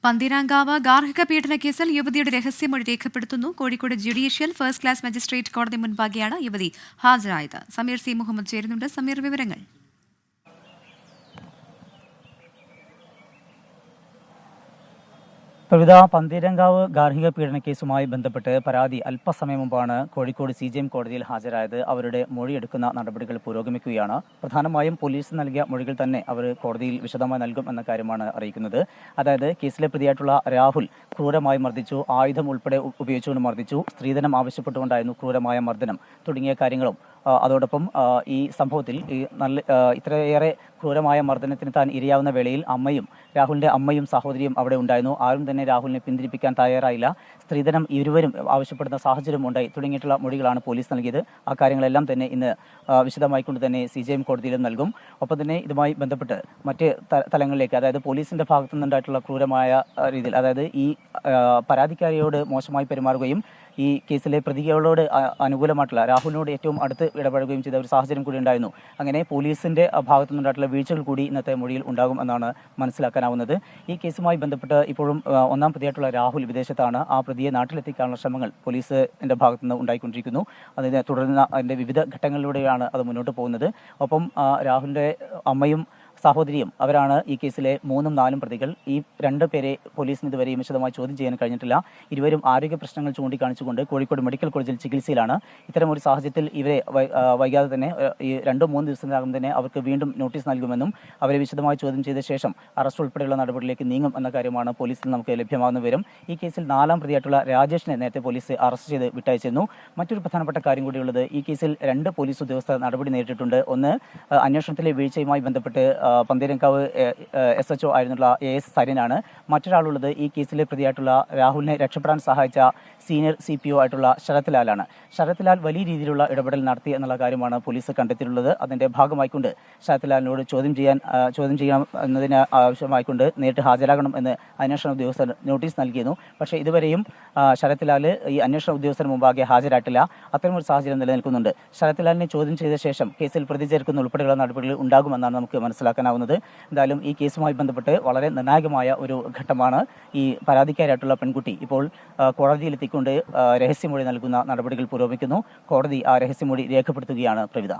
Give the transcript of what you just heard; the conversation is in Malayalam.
പന്തീരാങ്കാവ് ഗാർഹിക പീഡന കേസിൽ യുവതിയുടെ രഹസ്യമൊഴി രേഖപ്പെടുത്തുന്നു. Kozhikode judicial first class magistrate കോടതി മുൻപാകെയാണ് യുവതി ഹാജരായത്. സമീർ സി മുഹമ്മദ് ചേരുന്നുണ്ട്. സമീർ, വിവരങ്ങൾ. പ്രവിധ പന്തീരങ്കാവ് ഗാർഹിക പീഡന കേസുമായി ബന്ധപ്പെട്ട് പരാതി അല്പസമയം മുമ്പാണ് കോഴിക്കോട് CJM കോടതിയിൽ ഹാജരായത്. അവരുടെ മൊഴിയെടുക്കുന്ന നടപടികൾ പുരോഗമിക്കുകയാണ്. പ്രധാനമായും പോലീസ് നൽകിയ മൊഴികൾ തന്നെ അവർ കോടതിയിൽ വിശദമായി നൽകും എന്ന കാര്യമാണ് അറിയിക്കുന്നത്. അതായത് കേസിലെ പ്രതിയായിട്ടുള്ള രാഹുൽ ക്രൂരമായി മർദ്ദിച്ചു, ആയുധം ഉൾപ്പെടെ ഉപയോഗിച്ചുകൊണ്ട് മർദ്ദിച്ചു, സ്ത്രീധനം ആവശ്യപ്പെട്ടുകൊണ്ടായിരുന്നു ക്രൂരമായ മർദ്ദനം തുടങ്ങിയ കാര്യങ്ങളും അതോടൊപ്പം ഈ സംഭവത്തിൽ ഇത്രയേറെ ക്രൂരമായ മർദ്ദനത്തിന് താൻ ഇരയാവുന്ന വേളയിൽ രാഹുലിന്റെ അമ്മയും സഹോദരിയും അവിടെ ഉണ്ടായിരുന്നു. ആരും തന്നെ രാഹുലിനെ പിന്തിരിപ്പിക്കാൻ തയ്യാറായില്ല. സ്ത്രീധനം ഇരുവരും ആവശ്യപ്പെടുന്ന സാഹചര്യം ഉണ്ടായി തുടങ്ങിയിട്ടുള്ള മൊഴികളാണ് പോലീസ് നൽകിയത്. ആ കാര്യങ്ങളെല്ലാം തന്നെ ഇന്ന് വിശദമായിക്കൊണ്ട് തന്നെ CJM കോടതിയിലും നൽകും. ഒപ്പം തന്നെ ഇതുമായി ബന്ധപ്പെട്ട് മറ്റ് തലങ്ങളിലേക്ക്, അതായത് പോലീസിന്റെ ഭാഗത്തു നിന്നുണ്ടായിട്ടുള്ള ക്രൂരമായ രീതിയിൽ, അതായത് ഈ പരാതിക്കാരിയോട് മോശമായി പെരുമാറുകയും ഈ കേസിലെ പ്രതികളോട് അനുകൂലമായിട്ടുള്ള രാഹുലിനോട് ഏറ്റവും അടുത്ത് ഇടപഴകുകയും ചെയ്ത ഒരു സാഹചര്യം കൂടി ഉണ്ടായിരുന്നു. അങ്ങനെ പോലീസിന്റെ ഭാഗത്തു നിന്നുണ്ടായിട്ടുള്ള വീഴ്ചകൾ കൂടി ഇന്നത്തെ മൊഴിയിൽ ഉണ്ടാകും എന്നാണ് മനസ്സിലാക്കാനാവുന്നത്. ഈ കേസുമായി ബന്ധപ്പെട്ട് ഇപ്പോഴും ഒന്നാം പ്രതിയായിട്ടുള്ള രാഹുൽ വിദേശത്താണ്. ആ പ്രതിയെ നാട്ടിലെത്തിക്കാനുള്ള ശ്രമങ്ങൾ പോലീസിന്റെ ഭാഗത്തു നിന്ന് ഉണ്ടായിക്കൊണ്ടിരിക്കുന്നു. അതിനെ തുടർന്ന് അതിന്റെ വിവിധ ഘട്ടങ്ങളിലൂടെയാണ് അത് മുന്നോട്ട് പോകുന്നത്. ഒപ്പം രാഹുലിന്റെ അമ്മയും സഹോദരിയും അവരാണ് ഈ കേസിലെ 3ഉം 4ഉം പ്രതികൾ. ഈ 2 പേരെ പോലീസിന് ഇതുവരെയും വിശദമായി ചോദ്യം ചെയ്യാൻ കഴിഞ്ഞിട്ടില്ല. ഇരുവരും ആരോഗ്യ പ്രശ്നങ്ങൾ ചൂണ്ടിക്കാണിച്ചുകൊണ്ട് കോഴിക്കോട് മെഡിക്കൽ കോളേജിൽ ചികിത്സയിലാണ്. ഇത്തരമൊരു സാഹചര്യത്തിൽ ഇവരെ വൈകാതെ തന്നെ ഈ 2-3 ദിവസത്തിനകം തന്നെ അവർക്ക് വീണ്ടും നോട്ടീസ് നൽകുമെന്നും അവരെ വിശദമായി ചോദ്യം ചെയ്ത ശേഷം അറസ്റ്റ് ഉൾപ്പെടെയുള്ള നടപടിയിലേക്ക് നീങ്ങും എന്ന കാര്യമാണ് പോലീസിൽ നമുക്ക് ലഭ്യമാകുന്ന വിവരം. ഈ കേസിൽ 4ാം പ്രതിയായിട്ടുള്ള രാജേഷിനെ നേരത്തെ പോലീസ് അറസ്റ്റ് ചെയ്ത് വിട്ടയച്ചിരുന്നു. മറ്റൊരു പ്രധാനപ്പെട്ട കാര്യം കൂടിയുള്ളത്, ഈ കേസിൽ 2 പോലീസ് ഉദ്യോഗസ്ഥർ നടപടി നേരിട്ടിട്ടുണ്ട്. ഒന്ന്, അന്വേഷണത്തിലെ വീഴ്ചയുമായി ബന്ധപ്പെട്ട് പന്തീരങ്കാവ് SHO ആയിരുന്നുള്ള AS സരിനാണ്. മറ്റൊരാളുള്ളത് ഈ കേസിലെ പ്രതിയായിട്ടുള്ള രാഹുലിനെ രക്ഷപ്പെടാൻ സഹായിച്ച സീനിയർ CPO ആയിട്ടുള്ള ശരത് ലാലാണ്. ശരത് ലാൽ വലിയ രീതിയിലുള്ള ഇടപെടൽ നടത്തി എന്നുള്ള കാര്യമാണ് പോലീസ് കണ്ടെത്തിയിട്ടുള്ളത്. അതിന്റെ ഭാഗമായിക്കൊണ്ട് ശരത് ലാലിനോട് ചോദ്യം ചെയ്യണം എന്നതിന് ആവശ്യമായിക്കൊണ്ട് നേരിട്ട് ഹാജരാകണം എന്ന് അന്വേഷണ ഉദ്യോഗസ്ഥർ നോട്ടീസ് നൽകിയിരുന്നു. പക്ഷേ ഇതുവരെയും ശരത് ലാൽ ഈ അന്വേഷണ ഉദ്യോഗസ്ഥന് മുമ്പാകെ ഹാജരായിട്ടില്ല. അത്തരമൊരു സാഹചര്യം നിലനിൽക്കുന്നുണ്ട്. ശരത് ലാലിനെ ചോദ്യം ചെയ്ത ശേഷം കേസിൽ പ്രതി ചേർക്കുന്ന ഉൾപ്പെടെയുള്ള നടപടികൾ ഉണ്ടാകുമെന്നാണ് നമുക്ക് മനസ്സിലാക്കാനാവുന്നത്. എന്തായാലും ഈ കേസുമായി ബന്ധപ്പെട്ട് വളരെ നിർണായകമായ ഒരു ഘട്ടമാണ്. ഈ പരാതിക്കാരായിട്ടുള്ള പെൺകുട്ടി ഇപ്പോൾ കോടതിയിലെത്തിക്കൊണ്ട് രഹസ്യമൊഴി നൽകുന്ന നടപടികൾ പുരോഗമിക്കുന്നു. കോടതി ആ രഹസ്യമൊഴി രേഖപ്പെടുത്തുകയാണ്. പ്രവിധ.